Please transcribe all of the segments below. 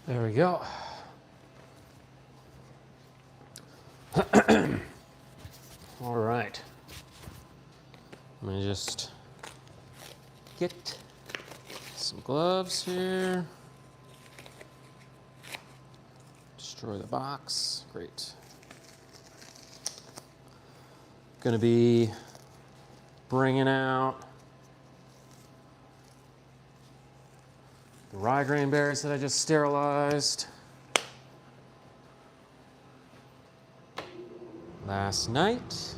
There we go. All right. Let me just get some gloves here. Destroy the box. Great. Gonna be bringing out the rye grain berries that I just sterilized last night.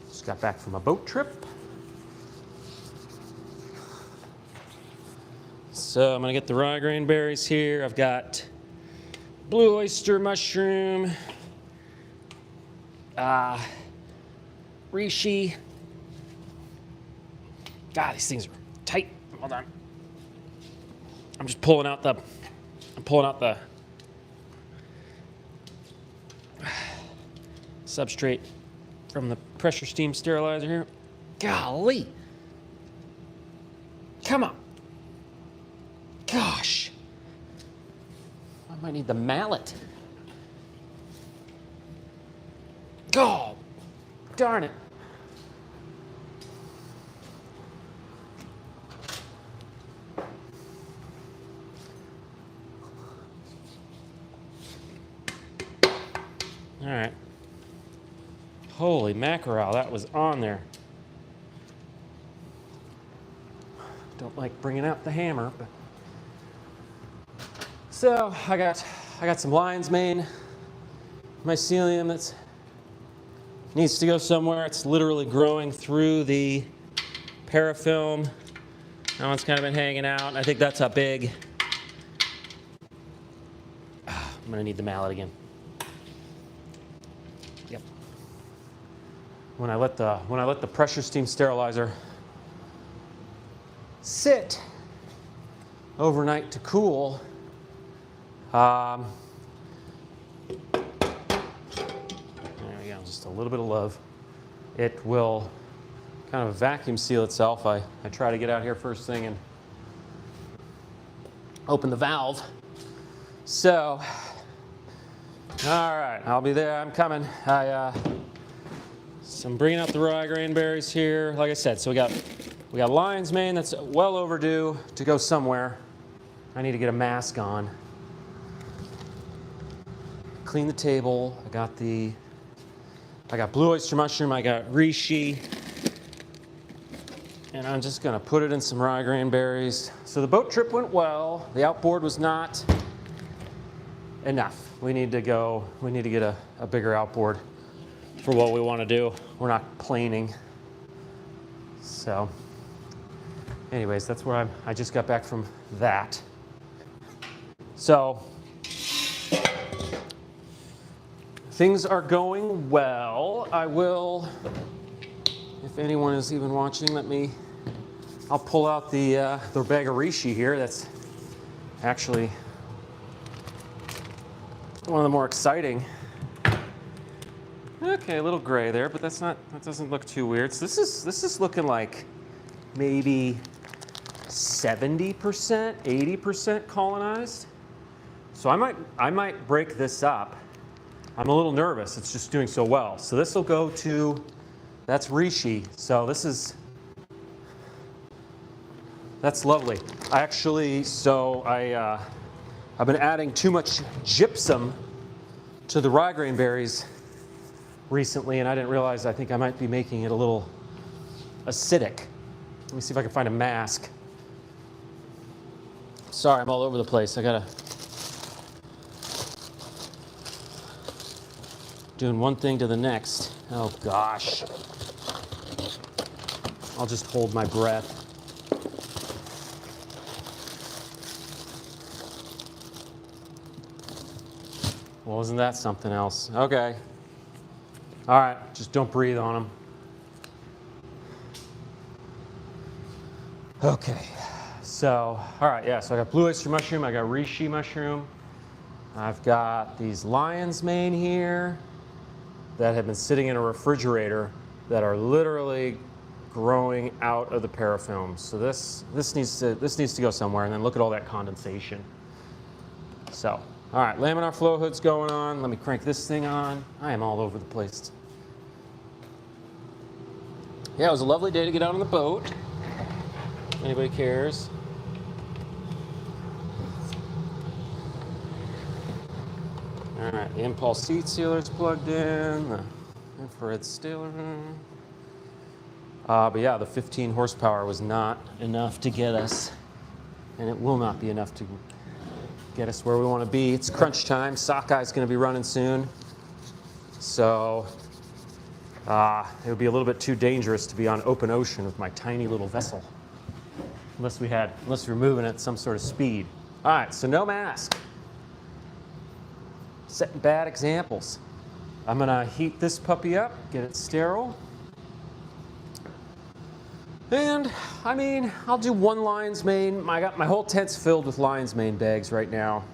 Just got back from a boat trip. So I'm gonna get the rye grain berries here. I've got blue oyster mushroom, reishi. God, these things are tight. Hold on. I'm just pulling out the substrate from the pressure steam sterilizer here. Golly. Come on. Gosh. I might need the mallet. Oh, darn it. All right. Holy mackerel, that was on there. Don't like bringing out the hammer, but. So I got some lion's mane mycelium that needs to go somewhere. It's literally growing through the parafilm. That one's kind of been hanging out, and I think that's a big. I'm gonna need the mallet again. Yep. When I let the pressure steam sterilizer sit overnight to cool. There we go, just a little bit of love. It will kind of vacuum seal itself. I try to get out here first thing and open the valve. So, all right, I'll be there, I'm coming. So I'm bringing out the rye grain berries here. Like I said, so we got lion's mane that's well overdue to go somewhere. I need to get a mask on. Clean the table. I got blue oyster mushroom, I got reishi, and I'm just gonna put it in some rye grain berries. So the boat trip went well. The outboard was not enough. We need to get a bigger outboard for what we want to do. We're not planing. So anyways, that's where I just got back from that. So things are going well. I will, if anyone is even watching, I'll pull out the bag of reishi here. That's actually one of the more exciting. Okay, a little gray there, but that doesn't look too weird. So this is looking like maybe 70%, 80% colonized. So I might break this up. I'm a little nervous, it's just doing so well. So this will go to, that's reishi. So that's lovely. I've been adding too much gypsum to the rye grain berries recently, and I didn't realize, I think I might be making it a little acidic. Let me see if I can find a mask. Sorry, I'm all over the place. I gotta doing one thing to the next. Oh gosh. I'll just hold my breath. Well, isn't that something else? Okay. All right, just don't breathe on them. Okay, so, all right, yeah, so I got blue oyster mushroom, I got reishi mushroom. I've got these lion's mane here that have been sitting in a refrigerator that are literally growing out of the parafilms. So this needs to go somewhere, and then look at all that condensation. So, all right, laminar flow hood's going on. Let me crank this thing on. I am all over the place. Yeah, it was a lovely day to get out on the boat. Anybody cares? All right, the impulse seat sealer's plugged in, the infrared sealer. But yeah, the 15 horsepower was not enough to get us, and it will not be enough to get us where we want to be. It's crunch time. Sockeye going to be running soon. So it would be a little bit too dangerous to be on open ocean with my tiny little vessel. Unless we're moving at some sort of speed. All right, so no mask. Setting bad examples. I'm gonna heat this puppy up, get it sterile. And I mean, I'll do one lion's mane. I got my whole tent's filled with lion's mane bags right now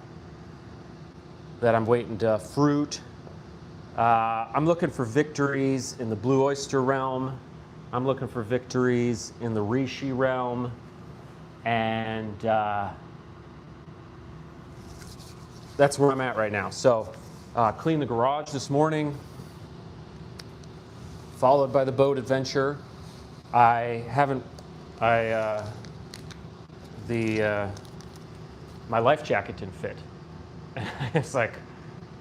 that I'm waiting to fruit. I'm looking for victories in the blue oyster realm. I'm looking for victories in the reishi realm. And that's where I'm at right now. So cleaned the garage this morning, followed by the boat adventure. My life jacket didn't fit. It's like,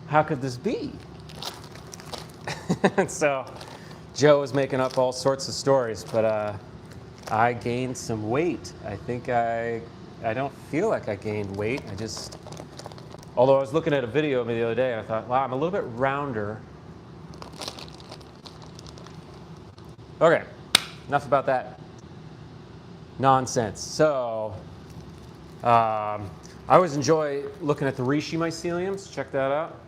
how could this be? And so Joe was making up all sorts of stories, but I gained some weight. I think I don't feel like I gained weight. Although I was looking at a video of me the other day and I thought, wow, I'm a little bit rounder. Okay, enough about that nonsense. So, I always enjoy looking at the reishi myceliums. Check that out.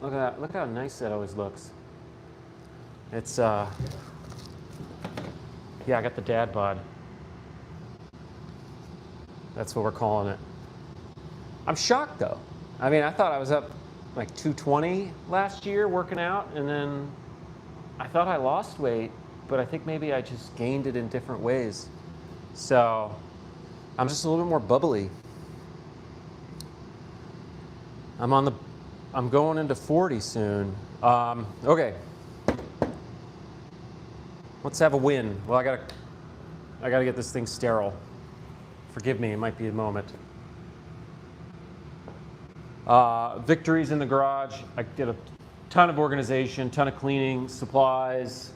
Look at that. Look how nice that always looks. It's, yeah, I got the dad bod. That's what we're calling it. I'm shocked though. I mean, I thought I was up like 220 last year working out, and then I thought I lost weight, but I think maybe I just gained it in different ways. So I'm just a little bit more bubbly. I'm going into 40 soon. Okay. Let's have a win. Well, I gotta get this thing sterile. Forgive me, it might be a moment. Victories in the garage. I did a ton of organization, ton of cleaning, supplies.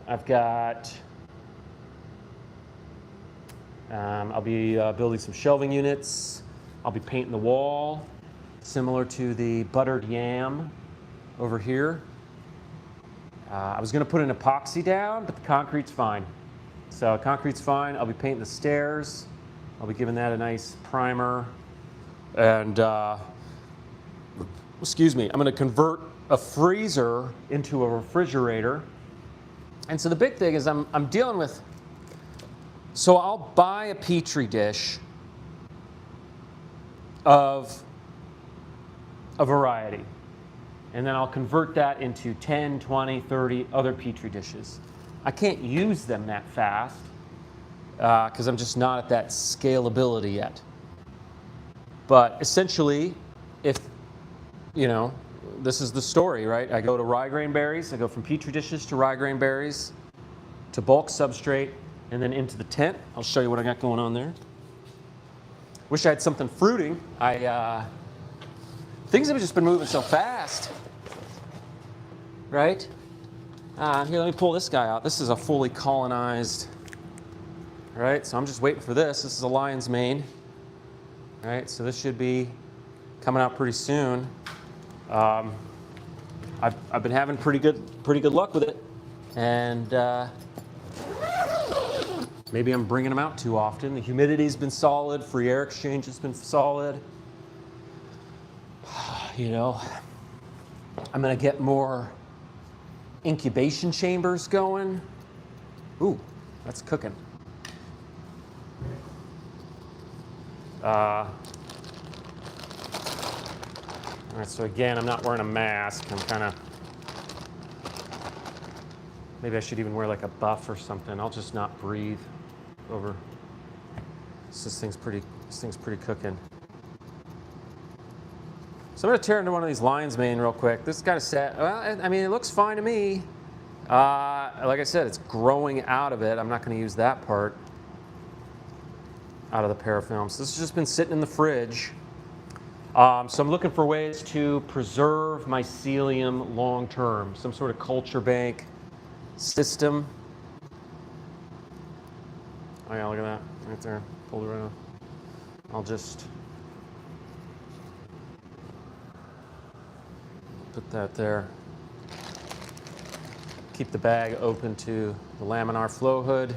I've got, I'll be building some shelving units. I'll be painting the wall, similar to the buttered yam over here. I was gonna put an epoxy down, but the concrete's fine. So concrete's fine. I'll be painting the stairs. I'll be giving that a nice primer. And, excuse me, I'm gonna convert a freezer into a refrigerator. And so the big thing is I'm dealing with, so I'll buy a Petri dish of a variety. And then I'll convert that into 10, 20, 30 other Petri dishes. I can't use them that fast because I'm just not at that scalability yet. But essentially, if, you know, this is the story, right? I go to rye grain berries. I go from Petri dishes to rye grain berries to bulk substrate and then into the tent. I'll show you what I got going on there. Wish I had something fruiting. Things have just been moving so fast, right? Here, let me pull this guy out. This is a fully colonized, right? So I'm just waiting for this. This is a lion's mane, right? So this should be coming out pretty soon. I've been having pretty good luck with it, and maybe I'm bringing them out too often. The humidity's been solid. Free air exchange has been solid. You know, I'm gonna get more incubation chambers going. Ooh, that's cooking. All right, so again, I'm not wearing a mask. I'm kind of, maybe I should even wear like a buff or something. I'll just not breathe over. This thing's pretty cooking. So I'm gonna tear into one of these lion's mane real quick. This is kind of set. Well, I mean, it looks fine to me. Like I said, it's growing out of it. I'm not gonna use that part out of the parafilm. So this has just been sitting in the fridge. So I'm looking for ways to preserve mycelium long term. Some sort of culture bank system. Oh yeah, look at that, right there. Pulled it right off. I'll just put that there. Keep the bag open to the laminar flow hood.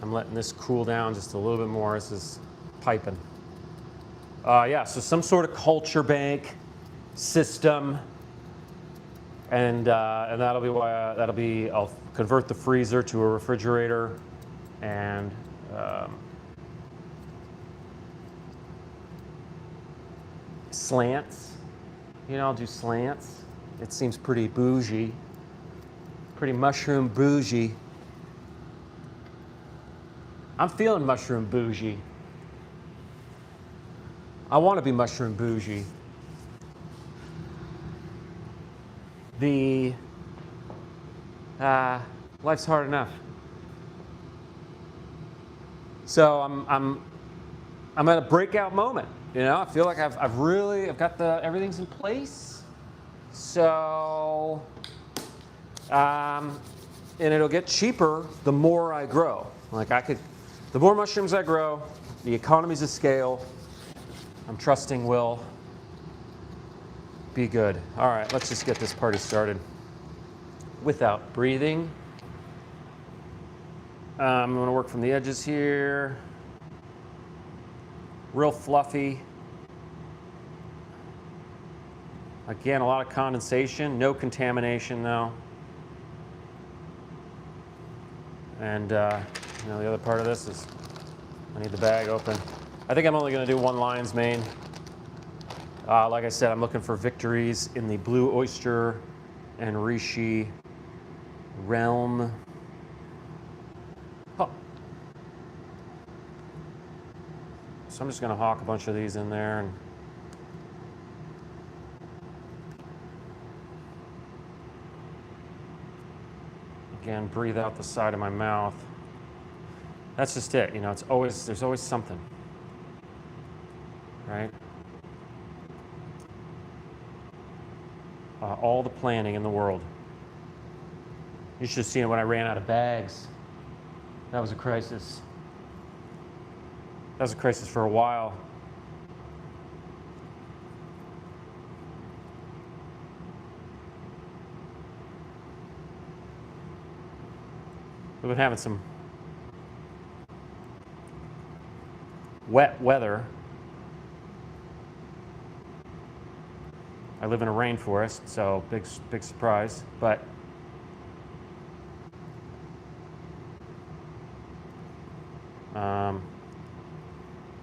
I'm letting this cool down just a little bit more. This is piping. Yeah, so some sort of culture bank system, and that'll be why I'll convert the freezer to a refrigerator, and slants. You know, I'll do slants. It seems pretty bougie, pretty mushroom bougie. I'm feeling mushroom bougie. I want to be mushroom bougie. Life's hard enough. So I'm at a breakout moment. You know, I feel like I've got everything's in place. So, and it'll get cheaper the more I grow. Like the more mushrooms I grow, the economies of scale, I'm trusting will be good. All right, let's just get this party started. Without breathing. I'm gonna work from the edges here. Real fluffy. Again, a lot of condensation, no contamination though. And you know, the other part of this is I need the bag open. I think I'm only gonna do one lion's mane. Like I said, I'm looking for victories in the blue oyster and reishi realm. Oh. So I'm just gonna hawk a bunch of these in there, and again, breathe out the side of my mouth. That's just it, you know, there's always something, right? All the planning in the world. You should have seen it when I ran out of bags. That was a crisis. That was a crisis for a while. We've been having some wet weather. I live in a rainforest, so big surprise, but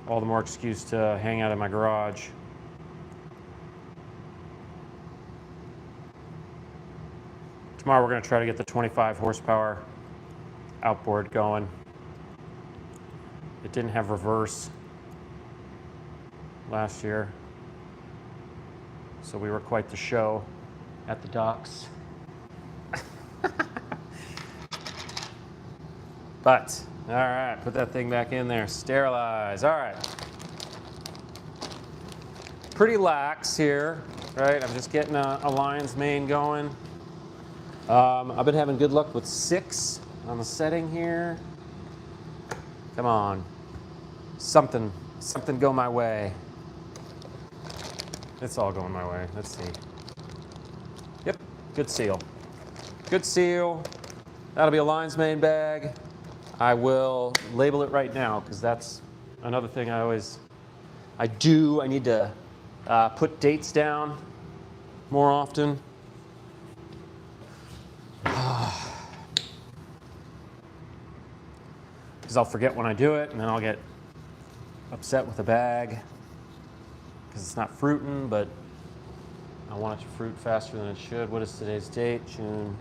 all the more excuse to hang out in my garage. Tomorrow we're going to try to get the 25 horsepower outboard going. It didn't have reverse last year, so we were quite the show at the docks. But, all right, put that thing back in there, sterilize. All right. Pretty lax here, right? I'm just getting a lion's mane going. I've been having good luck with 6 on the setting here. Come on. Something go my way. It's all going my way. Let's see. Yep, good seal. Good seal. That'll be a lion's mane bag. I will label it right now because that's another thing I do. I need to put dates down more often. Because I'll forget when I do it, and then I'll get upset with the bag because it's not fruiting, but I want it to fruit faster than it should. What is today's date? June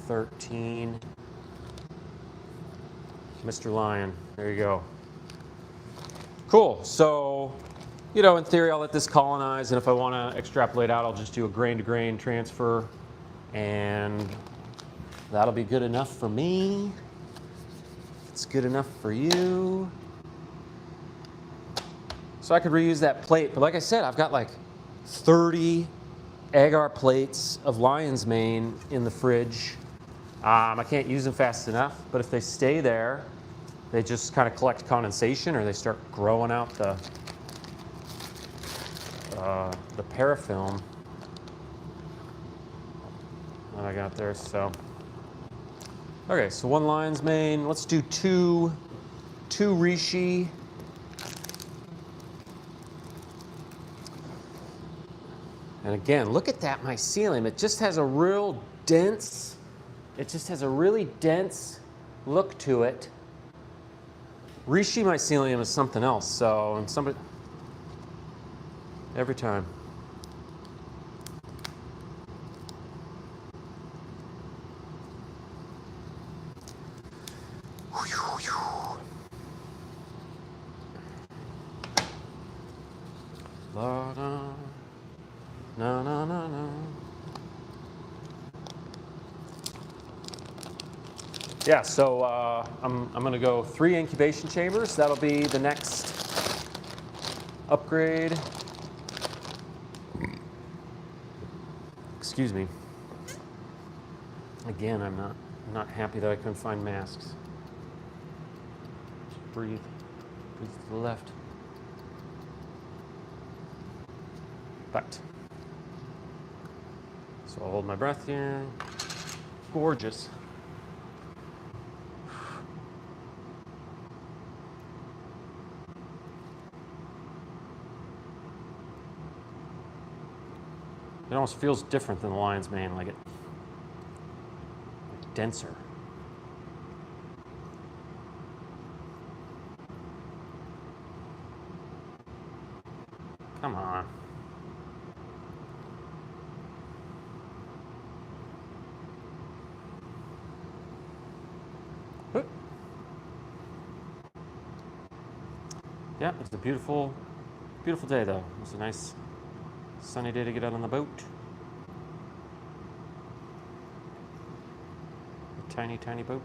13. Mr. Lion, there you go. Cool, so, you know, in theory, I'll let this colonize, and if I want to extrapolate out, I'll just do a grain-to-grain transfer, and that'll be good enough for me. It's good enough for you. So I could reuse that plate, but like I said, I've got like 30 Agar plates of lion's mane in the fridge. I can't use them fast enough, but if they stay there, they just kind of collect condensation, or they start growing out the parafilm that I got there. So, okay, so 1 lion's mane. Let's do two reishi. And again, look at that mycelium. It just has a real dense. It just has a really dense look to it. Reishi mycelium is something else. So, and somebody, every time. La, na, na, na, na, na. Yeah, so I'm going to go 3 incubation chambers. That'll be the next upgrade. Excuse me. Again, I'm not happy that I couldn't find masks. Just breathe to the left. But so I'll hold my breath here. Gorgeous. It almost feels different than the lion's mane, like denser. Come on. Oop. Yeah, it's a beautiful, beautiful day though. It's a nice sunny day to get out on the boat. A tiny, tiny boat.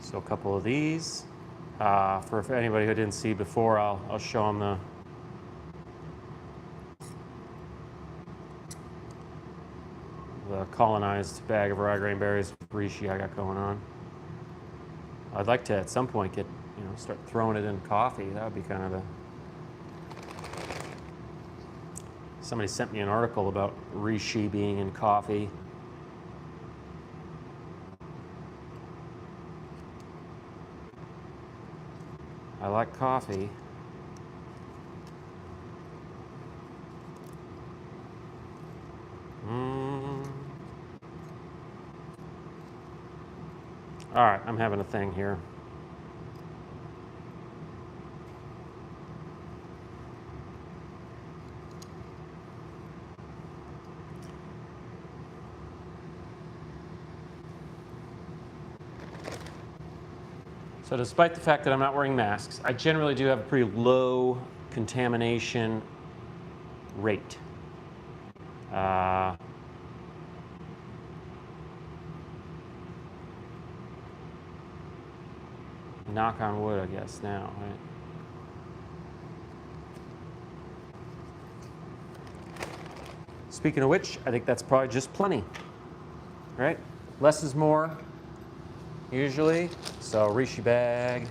So a couple of these. For anybody who didn't see before, I'll show them the colonized bag of rye grain berries reishi I got going on. I'd like to at some point start throwing it in coffee. That would be kind of the. Somebody sent me an article about reishi being in coffee. I like coffee. All right, I'm having a thing here. So despite the fact that I'm not wearing masks, I generally do have a pretty low contamination rate. Knock on wood, I guess, now, right? Speaking of which, I think that's probably just plenty, right? Less is more, usually. So reishi bag,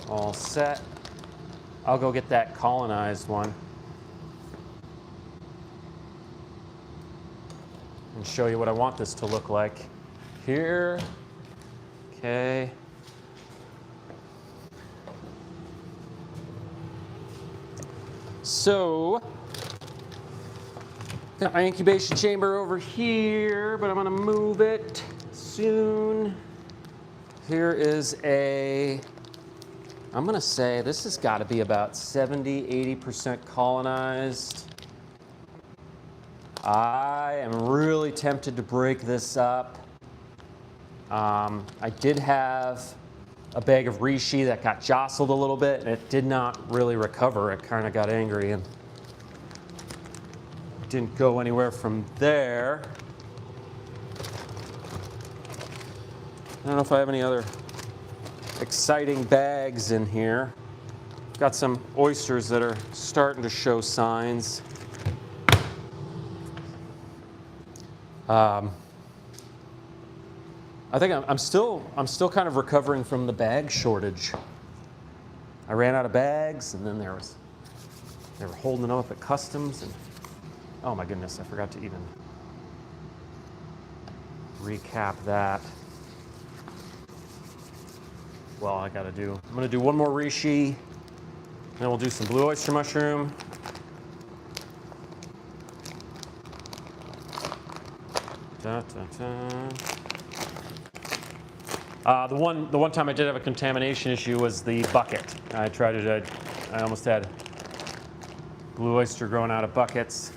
all set. I'll go get that colonized one and show you what I want this to look like. Here, okay. So, got my incubation chamber over here, but I'm gonna move it soon. Here is a, I'm gonna say this has got to be about 70, 80% colonized. I am really tempted to break this up. I did have a bag of reishi that got jostled a little bit, and it did not really recover. It kind of got angry and didn't go anywhere from there. I don't know if I have any other exciting bags in here. Got some oysters that are starting to show signs. I think I'm still kind of recovering from the bag shortage. I ran out of bags, and then they were holding them up at customs, and oh my goodness, I forgot to even recap that. Well, I'm gonna do one more reishi, then we'll do some blue oyster mushroom. Da, da, da. The one time I did have a contamination issue was the bucket. I almost had blue oyster growing out of buckets.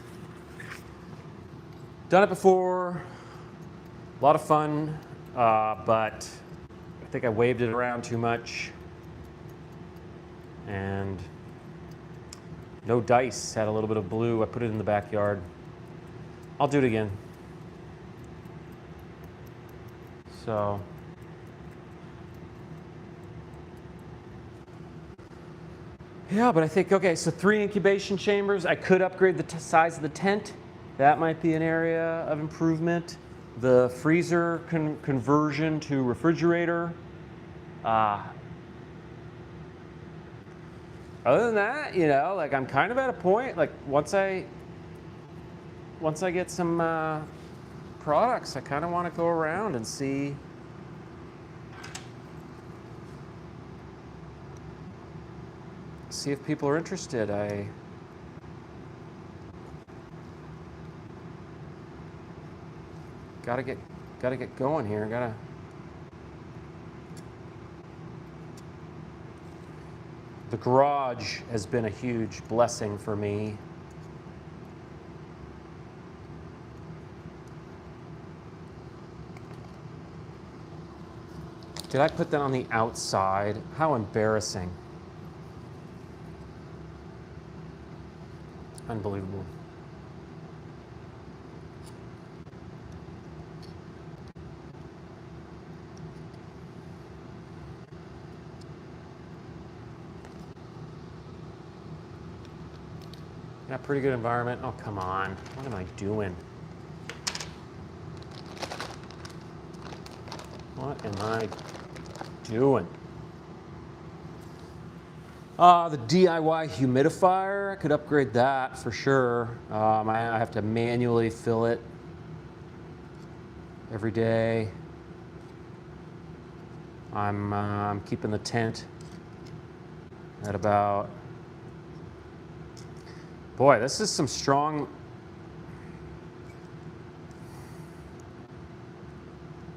Done it before, a lot of fun, but I think I waved it around too much. And no dice, had a little bit of blue. I put it in the backyard. I'll do it again. So. Yeah, but I think, okay, so 3 incubation chambers. I could upgrade the size of the tent. That might be an area of improvement. The freezer conversion to refrigerator. Other than that, you know, like I'm kind of at a point, like once I get some products, I kind of want to go around and see if people are interested. I gotta get going here. The garage has been a huge blessing for me. Did I put that on the outside? How embarrassing. Unbelievable. Yeah, pretty good environment. Oh, come on. What am I doing? What am I doing? The DIY humidifier, I could upgrade that for sure. I have to manually fill it every day. I'm keeping the tent at about, boy, this is some strong,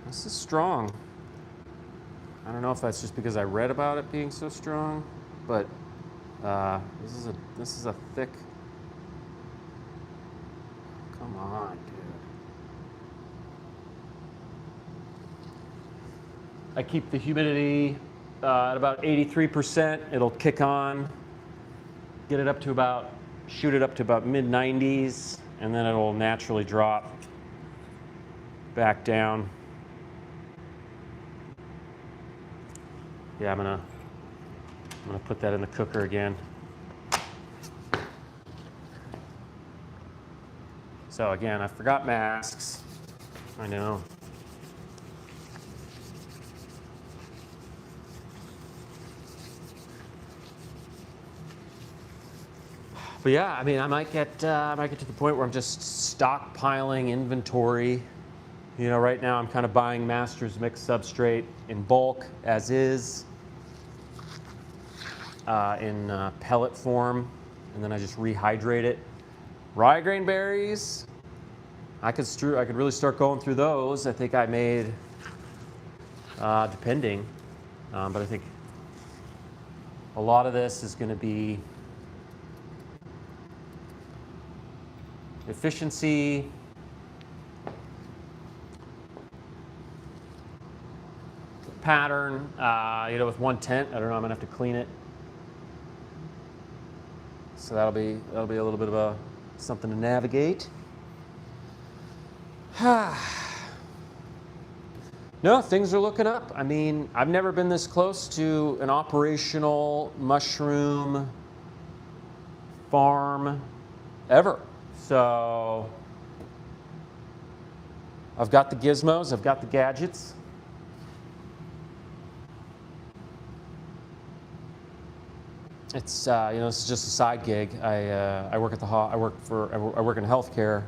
this is strong. I don't know if that's just because I read about it being so strong, but this is a thick, come on, dude. I keep the humidity at about 83%. It'll kick on, get it up to about, shoot it up to about mid-90s, and then it'll naturally drop back down. Yeah, I'm gonna put that in the cooker again. So again, I forgot masks. I know. But yeah, I mean, I might get to the point where I'm just stockpiling inventory. You know, right now I'm kind of buying Master's Mix substrate in bulk as is, in pellet form, and then I just rehydrate it. Rye grain berries, I could really start going through those. I think I made depending. But I think a lot of this is going to be efficiency, pattern. With one tent, I don't know. I'm gonna have to clean it, so that'll be a little bit of something to navigate. No, things are looking up. I mean, I've never been this close to an operational mushroom farm ever. So I've got the gizmos, I've got the gadgets. It's this is just a side gig. I work in healthcare.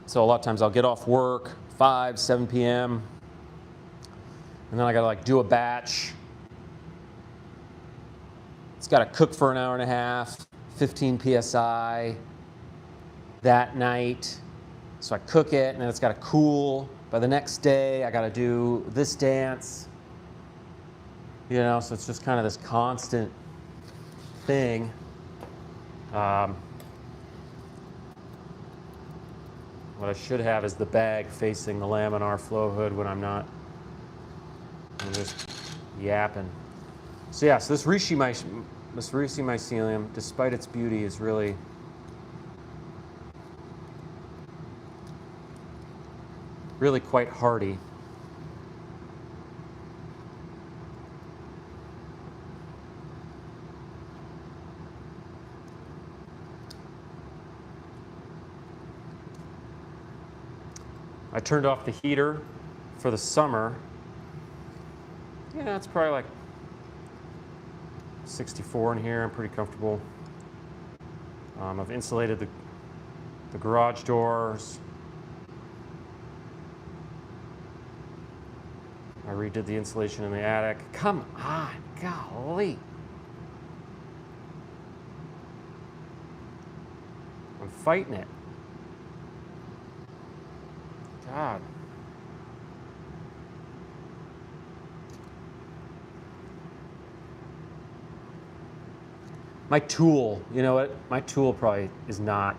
So a lot of times I'll get off work 5, 7 p.m. and then I gotta do a batch. It's gotta cook for an hour and a half, 15 psi that night. So I cook it and then it's gotta cool. By the next day I gotta do this dance. So it's just kind of this constant thing. What I should have is the bag facing the laminar flow hood when I'm just yapping. So yeah, so this reishi mycelium, despite its beauty, is really quite hardy. I turned off the heater for the summer. Yeah, it's probably like 64 in here. I'm pretty comfortable. I've insulated the garage doors. I redid the insulation in the attic. Come on, golly. I'm fighting it. God. My tool, you know what? My tool probably is not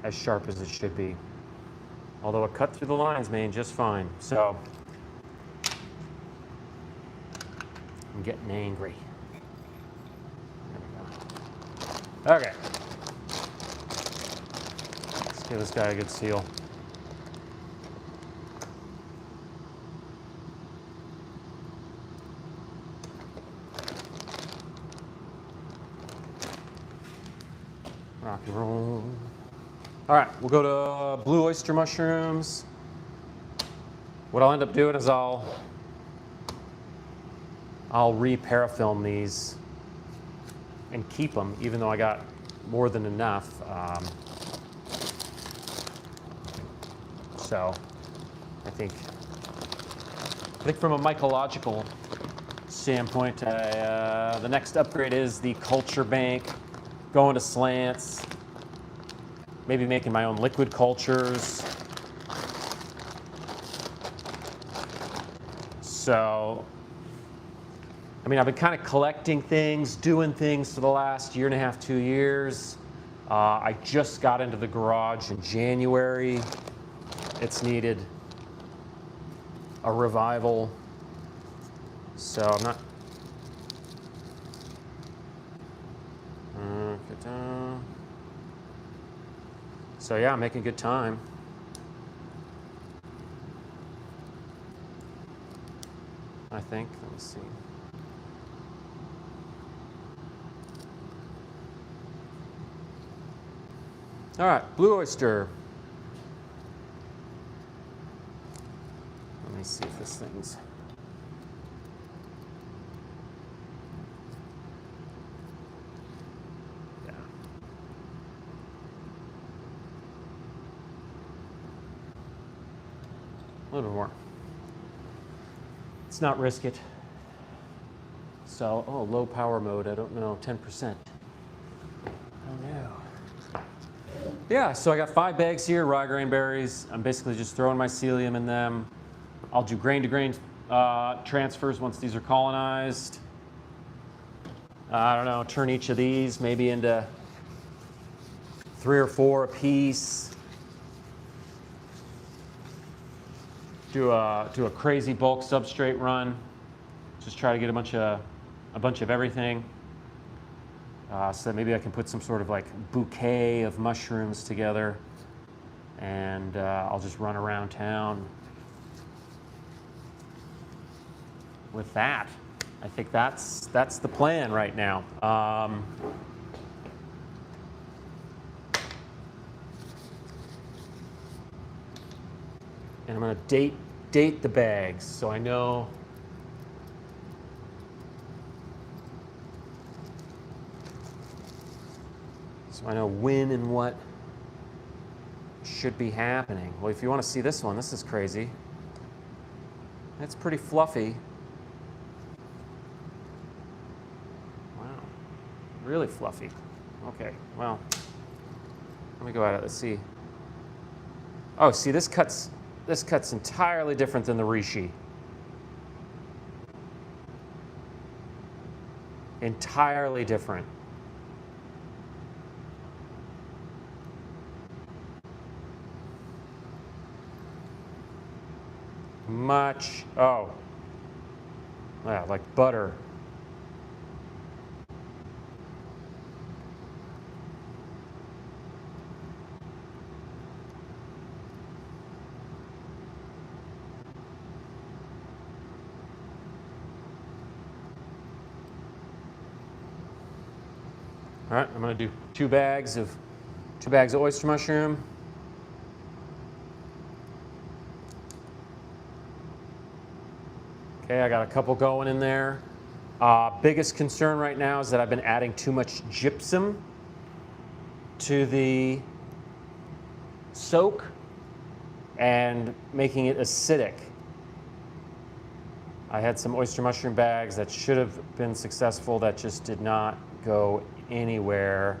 as sharp as it should be. Although it cut through the lines, man, just fine. So, I'm getting angry. There we go. Okay. Give this guy a good seal. Rock and roll. All right, we'll go to blue oyster mushrooms. What I'll end up doing is I'll re-parafilm these and keep them, even though I got more than enough. So I think from a mycological standpoint, the next upgrade is the culture bank, going to slants, maybe making my own liquid cultures. So, I mean, I've been kind of collecting things, doing things for the last 1.5 to 2 years. I just got into the garage in January. It's needed a revival, so I'm not. So yeah, I'm making good time. I think. Let me see. All right, blue oyster. Let me see if this thing's. Yeah. A little more. Let's not risk it. So, oh, low power mode, I don't know, 10%. Oh no. Yeah, so I got 5 bags here, rye grain berries. I'm basically just throwing mycelium in them. I'll do grain to grain transfers once these are colonized. I don't know, turn each of these maybe into 3 or 4 a piece. Do a crazy bulk substrate run. Just try to get a bunch of everything. So that maybe I can put some sort of like bouquet of mushrooms together, and I'll just run around town with that. I think that's the plan right now. And I'm going to date the bags so I know. So I know when and what should be happening. Well, if you want to see this one, this is crazy. It's pretty fluffy. Wow, really fluffy. Okay, well, let me go at it. Let's see. Oh, see, this cut's entirely different than the reishi. Entirely different. Much, oh, yeah, like butter. All right, I'm gonna do 2 bags of oyster mushroom. Okay, I got a couple going in there. Biggest concern right now is that I've been adding too much gypsum to the soak and making it acidic. I had some oyster mushroom bags that should have been successful that just did not go anywhere.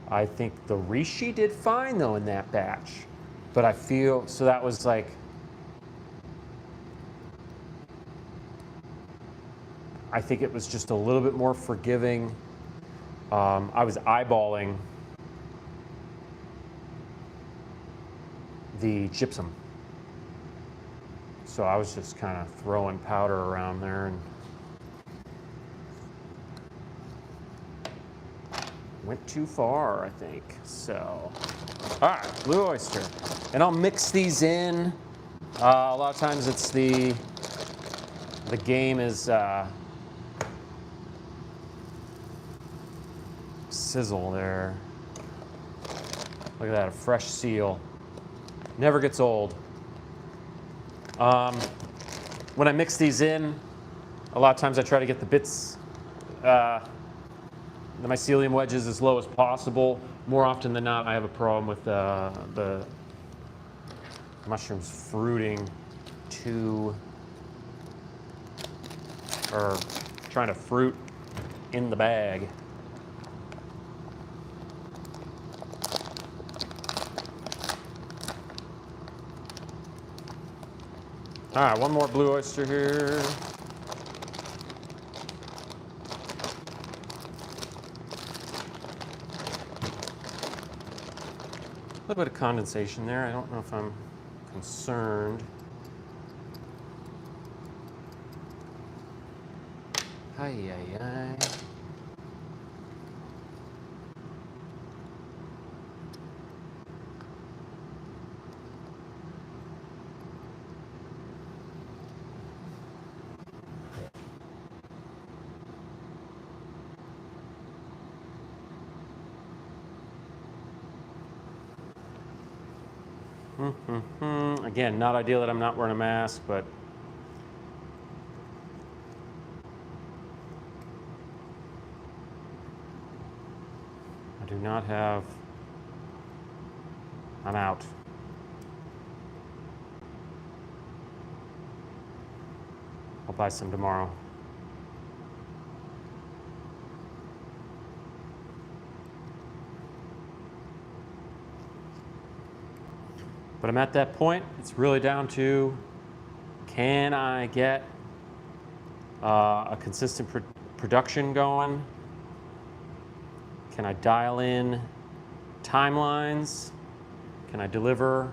I think the reishi did fine though in that batch, but I feel, so that was like, I think it was just a little bit more forgiving. I was eyeballing the gypsum. So I was just kind of throwing powder around there and went too far, I think. So, all right, blue oyster. And I'll mix these in. A lot of times it's the game is sizzle there. Look at that, a fresh seal. Never gets old. When I mix these in, a lot of times I try to get the bits, the mycelium wedges as low as possible. More often than not, I have a problem with the mushrooms fruiting too, or trying to fruit in the bag. All right, one more blue oyster here. A little bit of condensation there. I don't know if I'm concerned. Ay, ay, ay. Again, not ideal that I'm not wearing a mask, but I do not have, I'm out. I'll buy some tomorrow. But I'm at that point. It's really down to, can I get a consistent production going? Can I dial in timelines? Can I deliver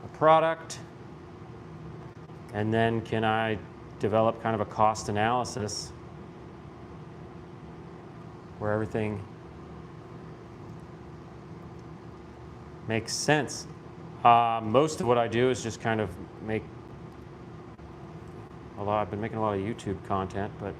a product? And then can I develop kind of a cost analysis where everything makes sense? Most of what I do is just kind of make I've been making a lot of YouTube content, but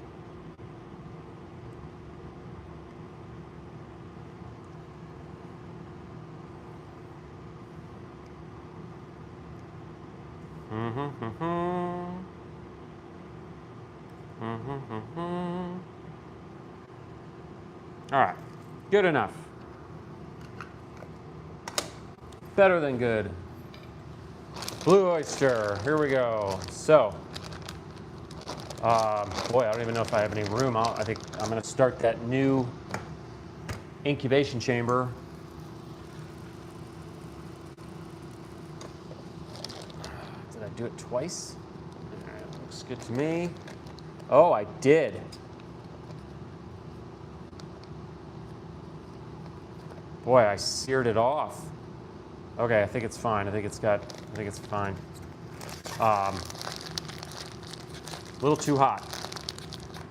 all right, good enough. Better than good. Blue oyster, here we go. So, boy, I don't even know if I have any room. I think I'm gonna start that new incubation chamber. Did I do it twice? All right, looks good to me. Oh, I did. Boy, I seared it off. Okay, I think it's fine. I think it's fine. A little too hot.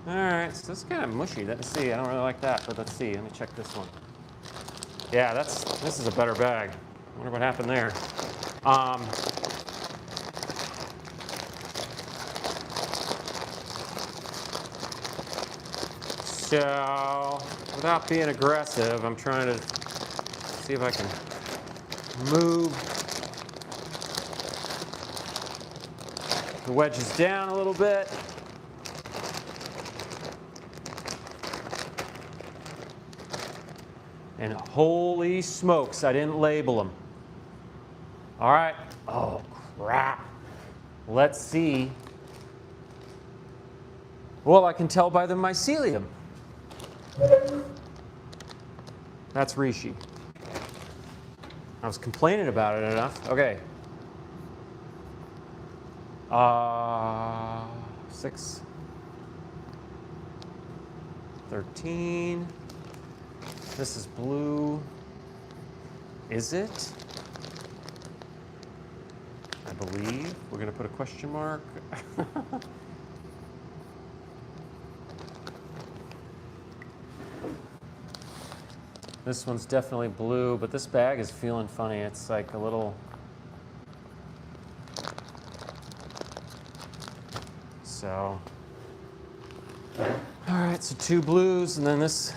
All right, so it's kind of mushy. Let's see. I don't really like that, but let's see. Let me check this one. Yeah, this is a better bag. I wonder what happened there. So, without being aggressive, I'm trying to see if I can move the wedges down a little bit. And holy smokes, I didn't label them. All right. Oh, crap. Let's see. Well, I can tell by the mycelium. That's reishi. I was complaining about it enough. Okay. 6, 13. This is blue. Is it? I believe. We're going to put a question mark. This one's definitely blue, but this bag is feeling funny. It's like a little... So... All right, so 2 blues, and then this...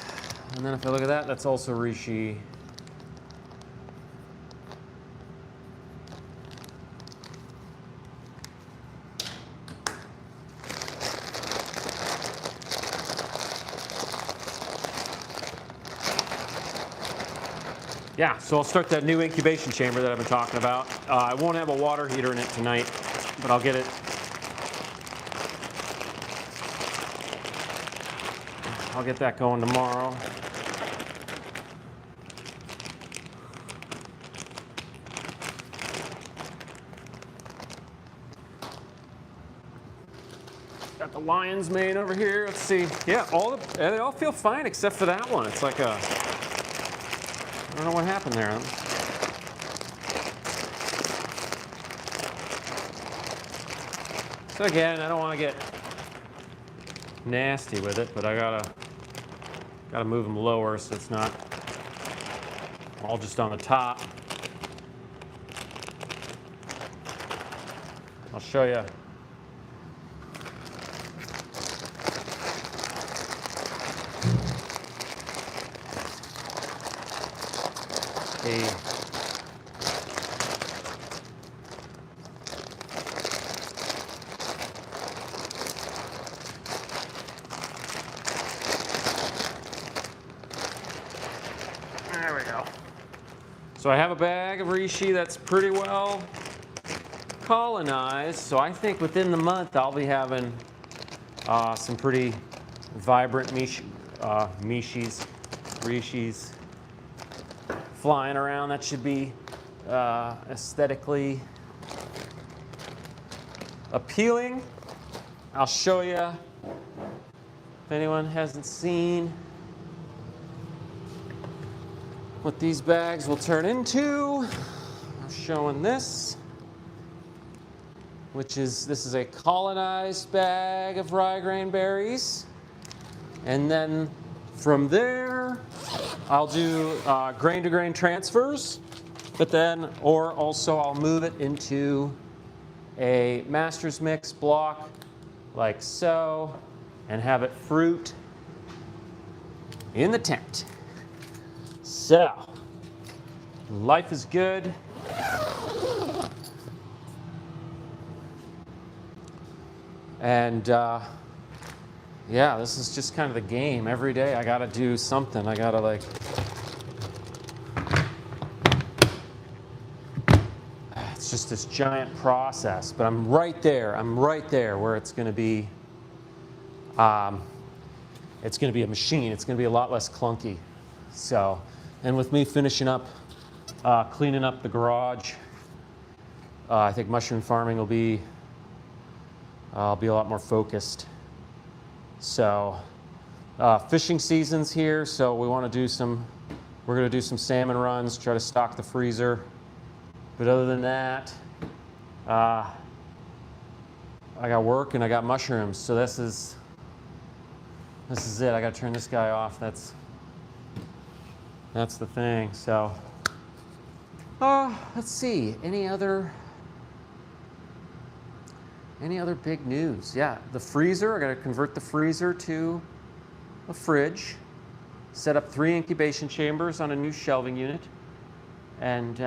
And then if I look at that, that's also reishi. Yeah, so I'll start that new incubation chamber that I've been talking about. I won't have a water heater in it tonight, but I'll get it. I'll get that going tomorrow. Got the lion's mane over here. Let's see. Yeah, they all feel fine except for that one. It's like a... I don't know what happened there. So again, I don't want to get nasty with it, but I gotta move them lower so it's not all just on the top. I'll show you. There we go. So I have a bag of reishi that's pretty well colonized. So I think within the month I'll be having some pretty vibrant rishis flying around. That should be aesthetically appealing. I'll show you if anyone hasn't seen what these bags will turn into. I'm showing this, which is, this is a colonized bag of rye grain berries. And then from there, I'll do grain to grain transfers, but then, or also I'll move it into a master's mix block like so, and have it fruit in the tent. So, life is good. And yeah, this is just kind of the game. Every day I gotta do something. I gotta like, it's just this giant process, but I'm right there where it's gonna be, it's gonna be a machine. It's gonna be a lot less clunky. So, and with me finishing up, cleaning up the garage, I think mushroom farming will be, I'll be a lot more focused. So, fishing season's here, so we want to do some, we're going to do some salmon runs, try to stock the freezer. But other than that, I got work and I got mushrooms, so this is it. I got to turn this guy off. That's the thing. So, let's see. Any other big news? Yeah, the freezer. I got to convert the freezer to a fridge. Set up 3 incubation chambers on a new shelving unit, and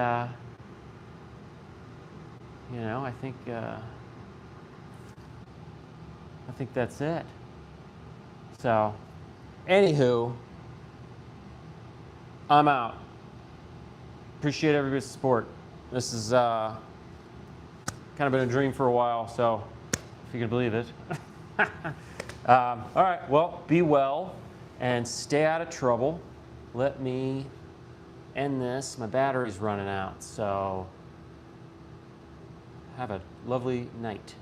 you know, I think that's it. So, anywho, I'm out. Appreciate everybody's support. This is kind of been a dream for a while, so if you can believe it. All right, well, be well and stay out of trouble. Let me end this. My battery's running out, so have a lovely night.